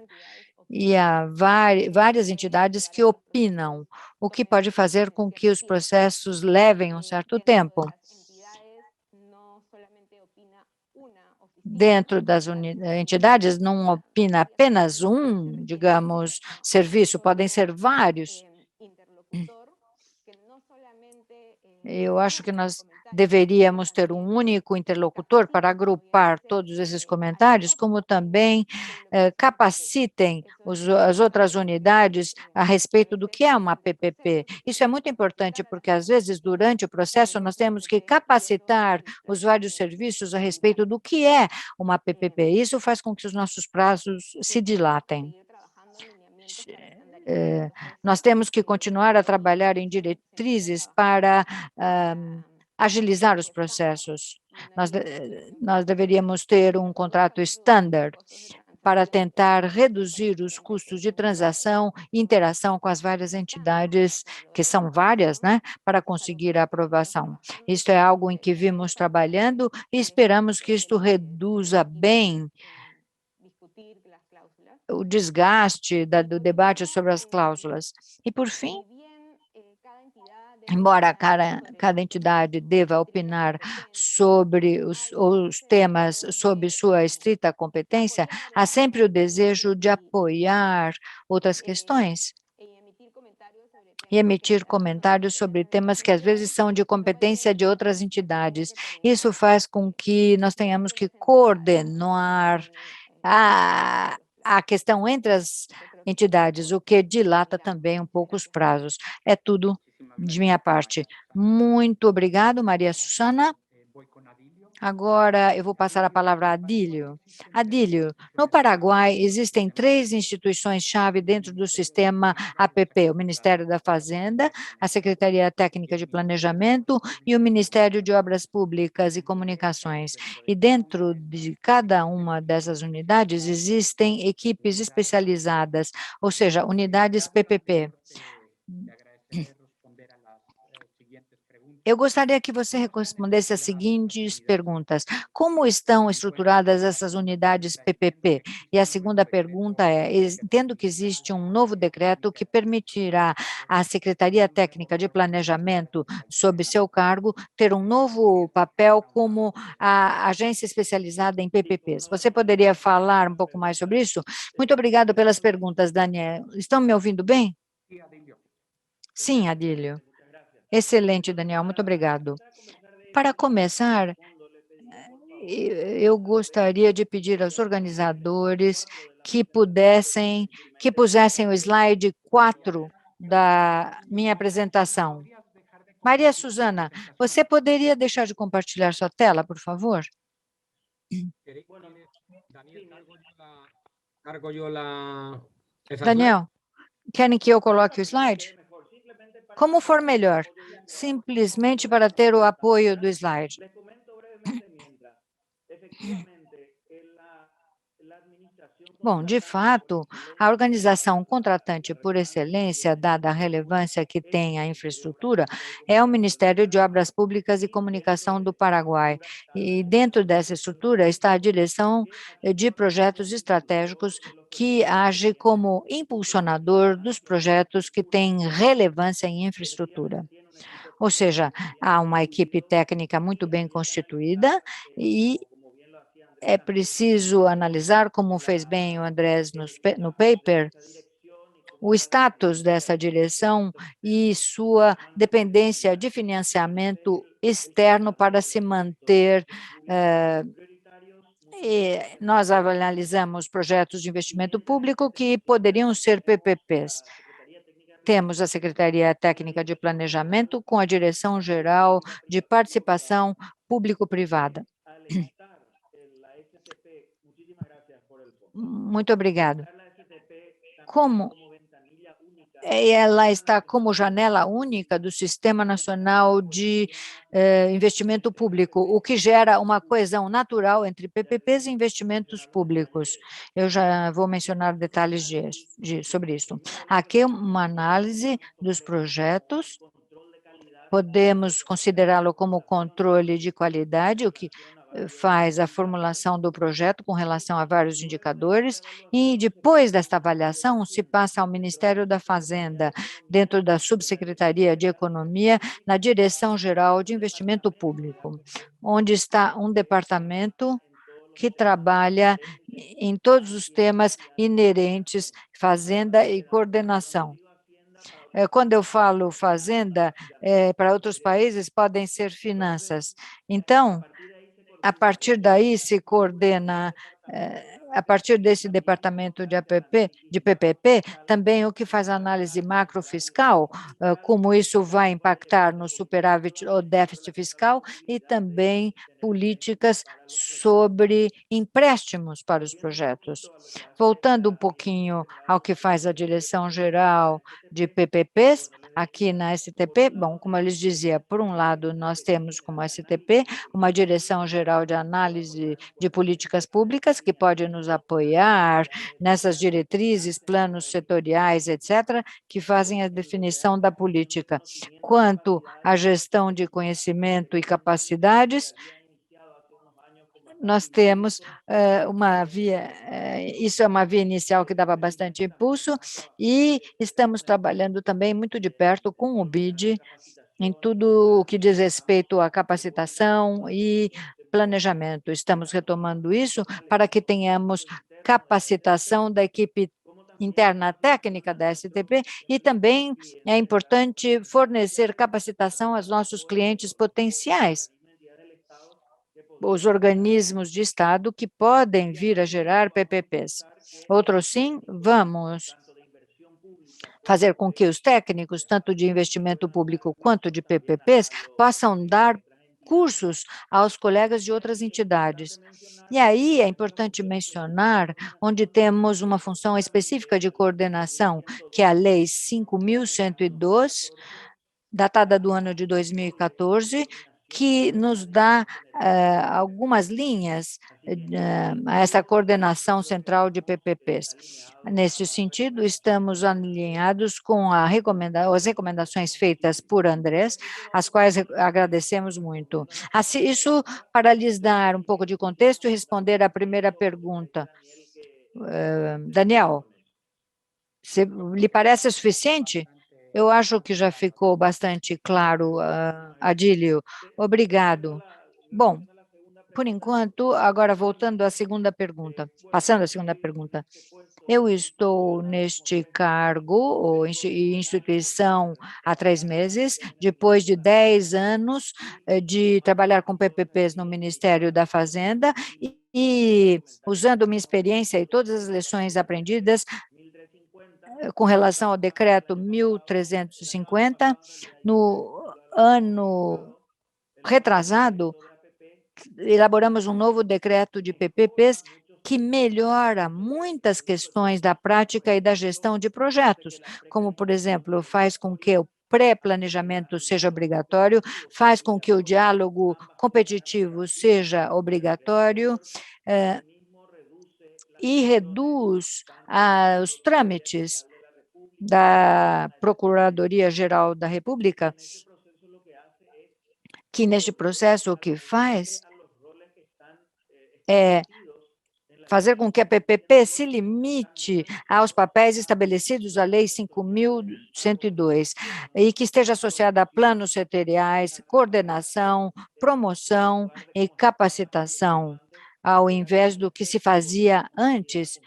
e há várias entidades que opinam, o que pode fazer com que os processos levem um certo tempo. Dentro das entidades, não opina apenas um, digamos, serviço, podem ser vários. Eu acho que nós deveríamos ter um único interlocutor para agrupar todos esses comentários, como também capacitem as outras unidades a respeito do que é uma PPP. Isso é muito importante, porque, às vezes, durante o processo, nós temos que capacitar os vários serviços a respeito do que é uma PPP. Isso faz com que os nossos prazos se dilatem. Nós temos que continuar a trabalhar em diretrizes para agilizar os processos. Nós deveríamos ter um contrato standard para tentar reduzir os custos de transação e interação com as várias entidades, que são várias, né, para conseguir a aprovação. Isto é algo em que vimos trabalhando e esperamos que isto reduza bem o desgaste do debate sobre as cláusulas. E, por fim, embora cada entidade deva opinar sobre os temas sob sua estrita competência, há sempre o desejo de apoiar outras questões e emitir comentários sobre temas que às vezes são de competência de outras entidades. Isso faz com que nós tenhamos que coordenar a questão entre as entidades, o que dilata também um pouco os prazos. É tudo de minha parte. Muito obrigado, Maria Susana. Agora eu vou passar a palavra a Adílio. Adílio, no Paraguai existem 3 instituições-chave dentro do sistema APP, o Ministério da Fazenda, a Secretaria Técnica de Planejamento e o Ministério de Obras Públicas e Comunicações. E dentro de cada uma dessas unidades existem equipes especializadas, ou seja, unidades PPP. Eu gostaria que você respondesse as seguintes perguntas. Como estão estruturadas essas unidades PPP? E a segunda pergunta é, entendo que existe um novo decreto que permitirá à Secretaria Técnica de Planejamento, sob seu cargo, ter um novo papel como a agência especializada em PPPs. Você poderia falar um pouco mais sobre isso? Muito obrigada pelas perguntas, Daniel. Estão me ouvindo bem? Sim, Adílio. Excelente, Daniel, muito obrigado. Para começar, eu gostaria de pedir aos organizadores que pusessem o slide 4 da minha apresentação. Maria Susana, você poderia deixar de compartilhar sua tela, por favor? Daniel, querem que eu coloque o slide? Como for melhor, simplesmente para ter o apoio do slide. Bom, de fato, a organização contratante por excelência, dada a relevância que tem a infraestrutura, é o Ministério de Obras Públicas e Comunicação do Paraguai. E dentro dessa estrutura está a direção de projetos estratégicos, que age como impulsionador dos projetos que têm relevância em infraestrutura. Ou seja, há uma equipe técnica muito bem constituída e é preciso analisar, como fez bem o Andrés no paper, o status dessa direção e sua dependência de financiamento externo para se manter. E nós analisamos projetos de investimento público que poderiam ser PPPs. Temos a Secretaria Técnica de Planejamento com a Direção-Geral de Participação Público-Privada. Muito obrigado. Como ela está como janela única do Sistema Nacional de Investimento Público, o que gera uma coesão natural entre PPPs e investimentos públicos. Eu já vou mencionar detalhes sobre isso. Aqui uma análise dos projetos. Podemos considerá-lo como controle de qualidade, o que faz a formulação do projeto com relação a vários indicadores, e depois desta avaliação se passa ao Ministério da Fazenda, dentro da Subsecretaria de Economia, na Direção-Geral de Investimento Público, onde está um departamento que trabalha em todos os temas inerentes, fazenda e coordenação. Quando eu falo fazenda, para outros países podem ser finanças. Então, a partir daí se coordena, a partir desse departamento de PPP, também o que faz análise macrofiscal, como isso vai impactar no superávit ou déficit fiscal, e também políticas sobre empréstimos para os projetos. Voltando um pouquinho ao que faz a Direção-Geral de PPPs, aqui na STP, bom, como eu lhes dizia, por um lado, nós temos como STP uma Direção-Geral de Análise de Políticas Públicas, que pode nos apoiar nessas diretrizes, planos setoriais, etc., que fazem a definição da política. Quanto à gestão de conhecimento e capacidades, nós temos uma via, isso é uma via inicial que dava bastante impulso, e estamos trabalhando também muito de perto com o BID, em tudo o que diz respeito à capacitação e planejamento. Estamos retomando isso para que tenhamos capacitação da equipe interna técnica da STP, e também é importante fornecer capacitação aos nossos clientes potenciais, os organismos de Estado que podem vir a gerar PPPs. Outro sim, vamos fazer com que os técnicos, tanto de investimento público quanto de PPPs, possam dar cursos aos colegas de outras entidades. E aí é importante mencionar onde temos uma função específica de coordenação, que é a Lei 5.102, datada do ano de 2014, que nos dá algumas linhas a essa coordenação central de PPPs. Nesse sentido, estamos alinhados com as recomendações feitas por Andrés, as quais agradecemos muito. Isso para lhes dar um pouco de contexto e responder à primeira pergunta. Daniel, lhe parece suficiente? Eu acho que já ficou bastante claro, Adílio. Obrigado. Bom, por enquanto, agora voltando à segunda pergunta, passando à segunda pergunta, eu estou neste cargo, ou instituição, há 3 meses, depois de 10 anos de trabalhar com PPPs no Ministério da Fazenda, e usando minha experiência e todas as lições aprendidas, com relação ao decreto 1350, no ano retrasado, elaboramos um novo decreto de PPPs que melhora muitas questões da prática e da gestão de projetos, como, por exemplo, faz com que o pré-planejamento seja obrigatório, faz com que o diálogo competitivo seja obrigatório, e reduz os trâmites da Procuradoria-Geral da República, que neste processo o que faz é fazer com que a PPP se limite aos papéis estabelecidos à Lei 5.102 e que esteja associada a planos setoriais, coordenação, promoção e capacitação, ao invés do que se fazia antes,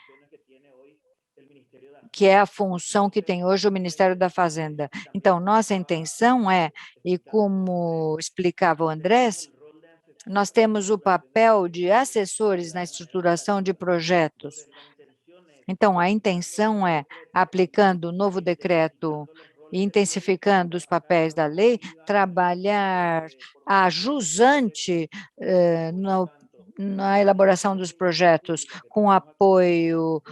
que é a função que tem hoje o Ministério da Fazenda. Então, nossa intenção é, e como explicava o Andrés, nós temos o papel de assessores na estruturação de projetos. Então, a intenção é, aplicando o novo decreto e intensificando os papéis da lei, trabalhar a jusante na elaboração dos projetos, com apoio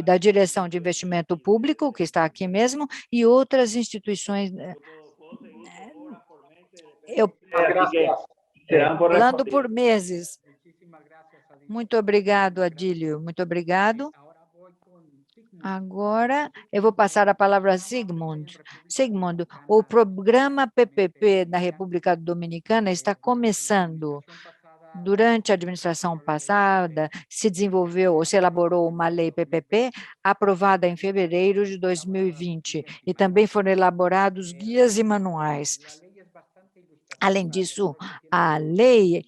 da Direção de Investimento Público, que está aqui mesmo, e outras instituições. Eu falando por meses. Muito obrigado, Adílio. Muito obrigado. Agora, eu vou passar a palavra a Sigmund. Sigmund, o programa PPP na República Dominicana está começando. Durante a administração passada, se desenvolveu ou se elaborou uma lei PPP aprovada em fevereiro de 2020 e também foram elaborados guias e manuais. Além disso, a lei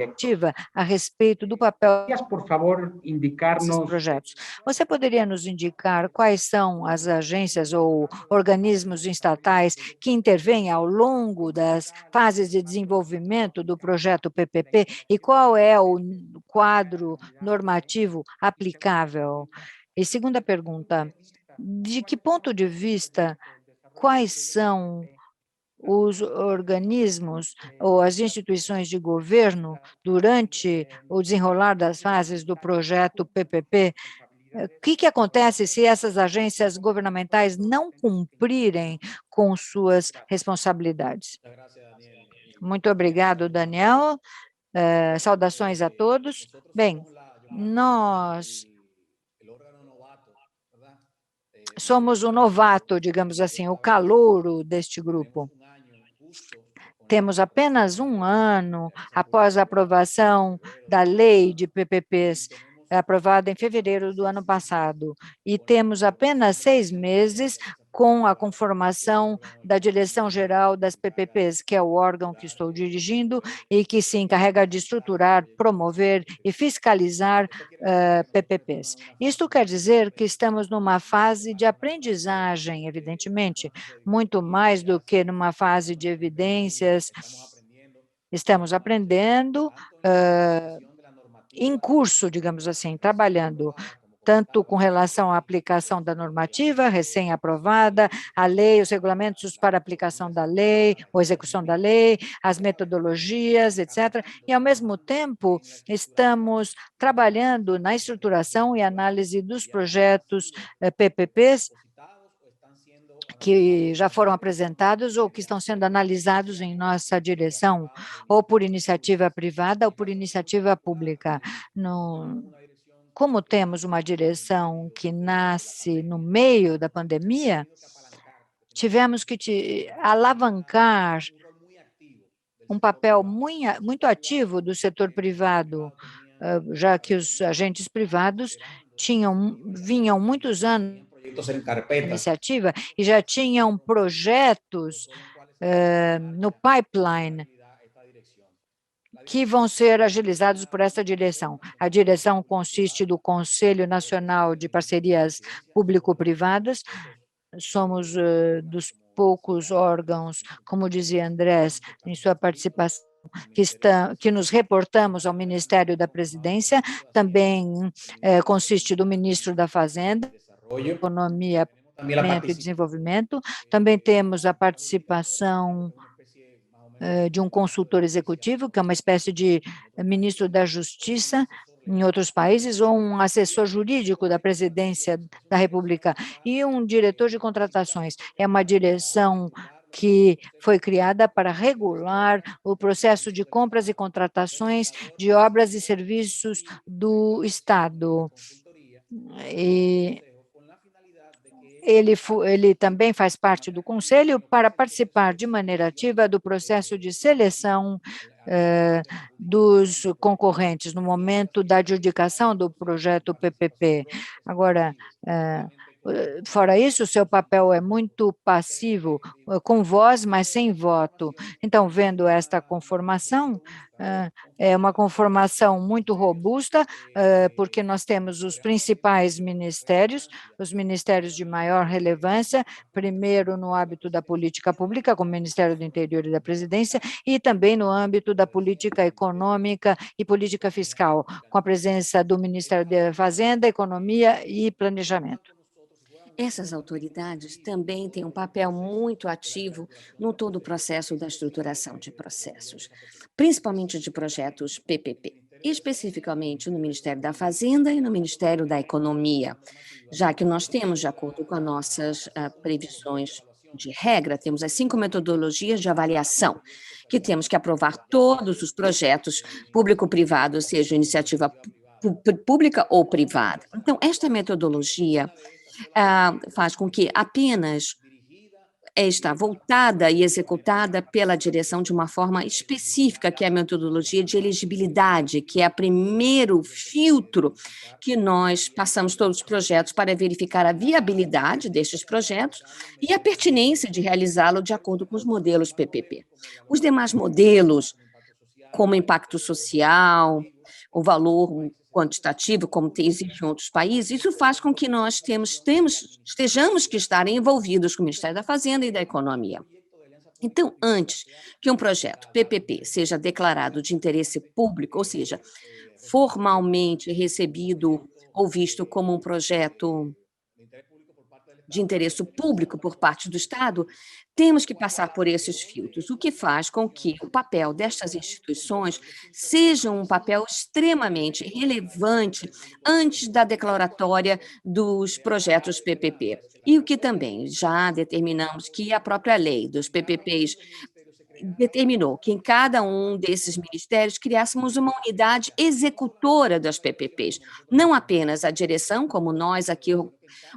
ativa a respeito do papel por favor, desses projetos. Você poderia nos indicar quais são as agências ou organismos estatais que intervêm ao longo das fases de desenvolvimento do projeto PPP e qual é o quadro normativo aplicável? E segunda pergunta, de que ponto de vista, quais são os organismos ou as instituições de governo durante o desenrolar das fases do projeto PPP? O que acontece se essas agências governamentais não cumprirem com suas responsabilidades? Muito obrigado, Daniel. Saudações a todos. Bem, nós somos o novato, digamos assim, o calouro deste grupo. Temos apenas um ano após a aprovação da lei de PPPs, aprovada em fevereiro do ano passado, e temos apenas 6 meses com a conformação da Direção-Geral das PPPs, que é o órgão que estou dirigindo e que se encarrega de estruturar, promover e fiscalizar PPPs. Isto quer dizer que estamos numa fase de aprendizagem, evidentemente, muito mais do que numa fase de evidências. Estamos aprendendo em curso, digamos assim, trabalhando tanto com relação à aplicação da normativa recém-aprovada, a lei, os regulamentos para aplicação da lei, ou execução da lei, as metodologias, etc. E, ao mesmo tempo, estamos trabalhando na estruturação e análise dos projetos PPPs que já foram apresentados ou que estão sendo analisados em nossa direção, ou por iniciativa privada ou por iniciativa pública. Como temos uma direção que nasce no meio da pandemia, tivemos que alavancar um papel muito ativo do setor privado, já que os agentes privados vinham muitos anos de iniciativa e já tinham projetos no pipeline que vão ser agilizados por essa direção. A direção consiste do Conselho Nacional de Parcerias Público-Privadas, somos dos poucos órgãos, como dizia Andrés, em sua participação, que nos reportamos ao Ministério da Presidência, também consiste do Ministro da Fazenda, Economia e Desenvolvimento, também temos a participação de um consultor executivo, que é uma espécie de ministro da Justiça, em outros países, ou um assessor jurídico da Presidência da República e um diretor de contratações. É uma direção que foi criada para regular o processo de compras e contratações de obras e serviços do Estado. E ele também faz parte do Conselho para participar de maneira ativa do processo de seleção dos concorrentes no momento da adjudicação do projeto PPP. Agora, fora isso, o seu papel é muito passivo, com voz, mas sem voto. Então, vendo esta conformação, é uma conformação muito robusta, porque nós temos os principais ministérios, os ministérios de maior relevância, primeiro no âmbito da política pública, como o Ministério do Interior e da Presidência, e também no âmbito da política econômica e política fiscal, com a presença do Ministério da Fazenda, Economia e Planejamento. Essas autoridades também têm um papel muito ativo no todo o processo da estruturação de processos, principalmente de projetos PPP, especificamente no Ministério da Fazenda e no Ministério da Economia, já que nós temos, de acordo com as nossas previsões de regra, temos as 5 metodologias de avaliação, que temos que aprovar todos os projetos público-privados, seja iniciativa pública ou privada. Então, esta metodologia faz com que apenas está voltada e executada pela direção de uma forma específica, que é a metodologia de elegibilidade, que é o primeiro filtro que nós passamos todos os projetos para verificar a viabilidade destes projetos e a pertinência de realizá-lo de acordo com os modelos PPP. Os demais modelos, como impacto social, o valor quantitativo, como existe em outros países, isso faz com que nós estejamos que estar envolvidos com o Ministério da Fazenda e da Economia. Então, antes que um projeto PPP seja declarado de interesse público, ou seja, formalmente recebido ou visto como um projeto de interesse público por parte do Estado, temos que passar por esses filtros, o que faz com que o papel destas instituições seja um papel extremamente relevante antes da declaratória dos projetos PPP. E o que também já determinamos que a própria lei dos PPPs determinou que em cada um desses ministérios criássemos uma unidade executora das PPPs, não apenas a direção, como nós aqui,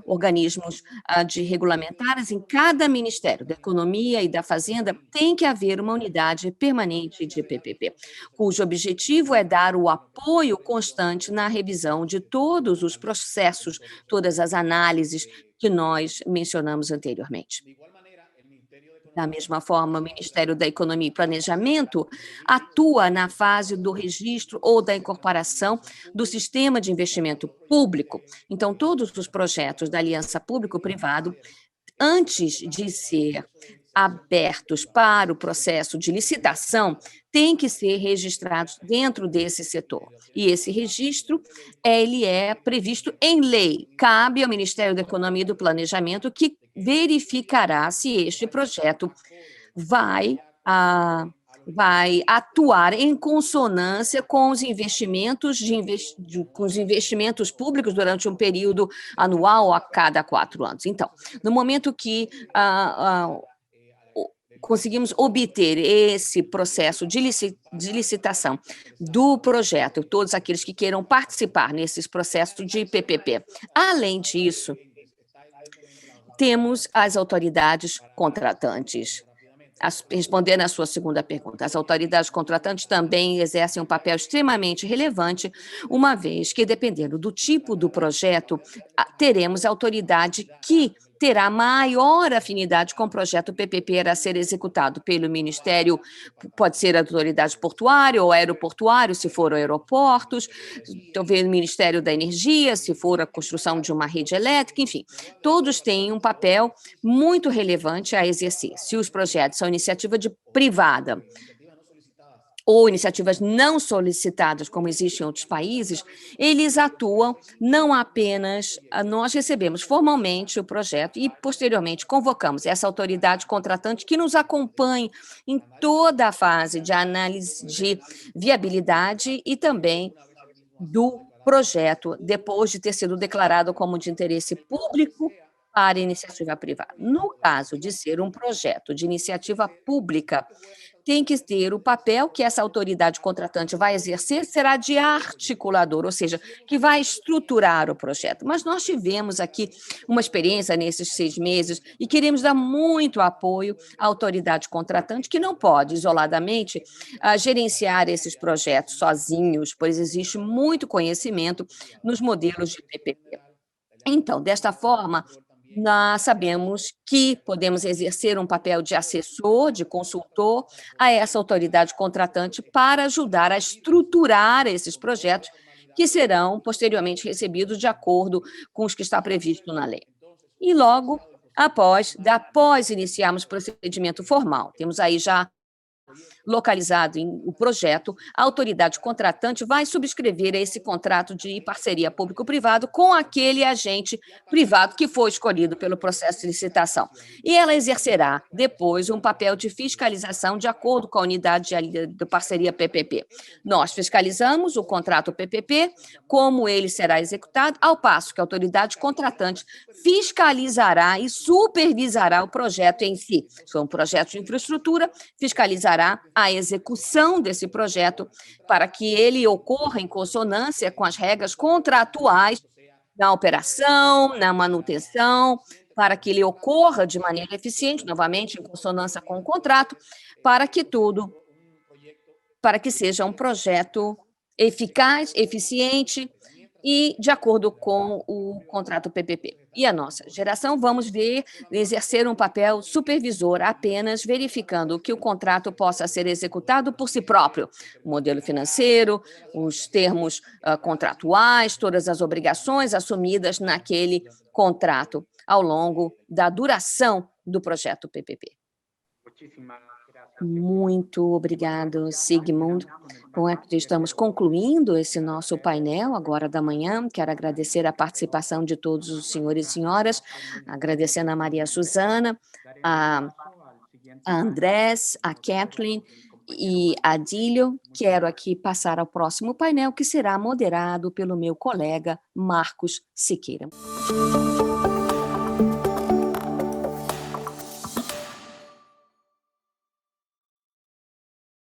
organismos de regulamentares, em cada ministério da Economia e da Fazenda tem que haver uma unidade permanente de PPP, cujo objetivo é dar o apoio constante na revisão de todos os processos, todas as análises que nós mencionamos anteriormente. Da mesma forma, o Ministério da Economia e Planejamento atua na fase do registro ou da incorporação do sistema de investimento público. Então, todos os projetos da aliança público-privado, antes de ser abertos para o processo de licitação, têm que ser registrados dentro desse setor. E esse registro, ele é previsto em lei. Cabe ao Ministério da Economia e do Planejamento que verificará se este projeto vai atuar em consonância com os investimentos com os investimentos públicos durante um período anual a cada 4 anos. Então, no momento que conseguimos obter esse processo de licitação do projeto, todos aqueles que queiram participar nesses processos de PPP. Além disso, temos as autoridades contratantes. Respondendo à sua segunda pergunta, as autoridades contratantes também exercem um papel extremamente relevante, uma vez que, dependendo do tipo do projeto, teremos autoridade que terá maior afinidade com o projeto PPP a ser executado pelo Ministério, pode ser a autoridade portuária ou aeroportuário, se for aeroportos, talvez o Ministério da Energia, se for a construção de uma rede elétrica, enfim, todos têm um papel muito relevante a exercer. Se os projetos são iniciativa privada, ou iniciativas não solicitadas, como existe em outros países, eles atuam não apenas, nós recebemos formalmente o projeto e, posteriormente, convocamos essa autoridade contratante que nos acompanhe em toda a fase de análise de viabilidade e também do projeto, depois de ter sido declarado como de interesse público para iniciativa privada. No caso de ser um projeto de iniciativa pública, tem que ter o papel que essa autoridade contratante vai exercer, será de articulador, ou seja, que vai estruturar o projeto. Mas nós tivemos aqui uma experiência nesses 6 meses e queremos dar muito apoio à autoridade contratante, que não pode, isoladamente, gerenciar esses projetos sozinhos, pois existe muito conhecimento nos modelos de PPP. Então, desta forma, nós sabemos que podemos exercer um papel de assessor, de consultor a essa autoridade contratante para ajudar a estruturar esses projetos que serão posteriormente recebidos de acordo com os que está previsto na lei. E logo após iniciarmos o procedimento formal, temos aí já localizado em o projeto, a autoridade contratante vai subscrever esse contrato de parceria público-privado com aquele agente privado que foi escolhido pelo processo de licitação. E ela exercerá, depois, um papel de fiscalização de acordo com a unidade de parceria PPP. Nós fiscalizamos o contrato PPP, como ele será executado, ao passo que a autoridade contratante fiscalizará e supervisará o projeto em si. Se for um projeto de infraestrutura, fiscalizará a execução desse projeto para que ele ocorra em consonância com as regras contratuais na operação, na manutenção, para que ele ocorra de maneira eficiente, novamente em consonância com o contrato, para que seja um projeto eficaz, eficiente e de acordo com o contrato PPP. E a nossa geração, vamos exercer um papel supervisor, apenas verificando que o contrato possa ser executado por si próprio, o modelo financeiro, os termos contratuais, todas as obrigações assumidas naquele contrato ao longo da duração do projeto PPP. Muito obrigado, Sigmund. Com isso, estamos concluindo esse nosso painel agora da manhã. Quero agradecer a participação de todos os senhores e senhoras, agradecendo a Maria Susana, a Andrés, a Kathleen e a Adílio. Quero aqui passar ao próximo painel, que será moderado pelo meu colega Marcos Siqueira.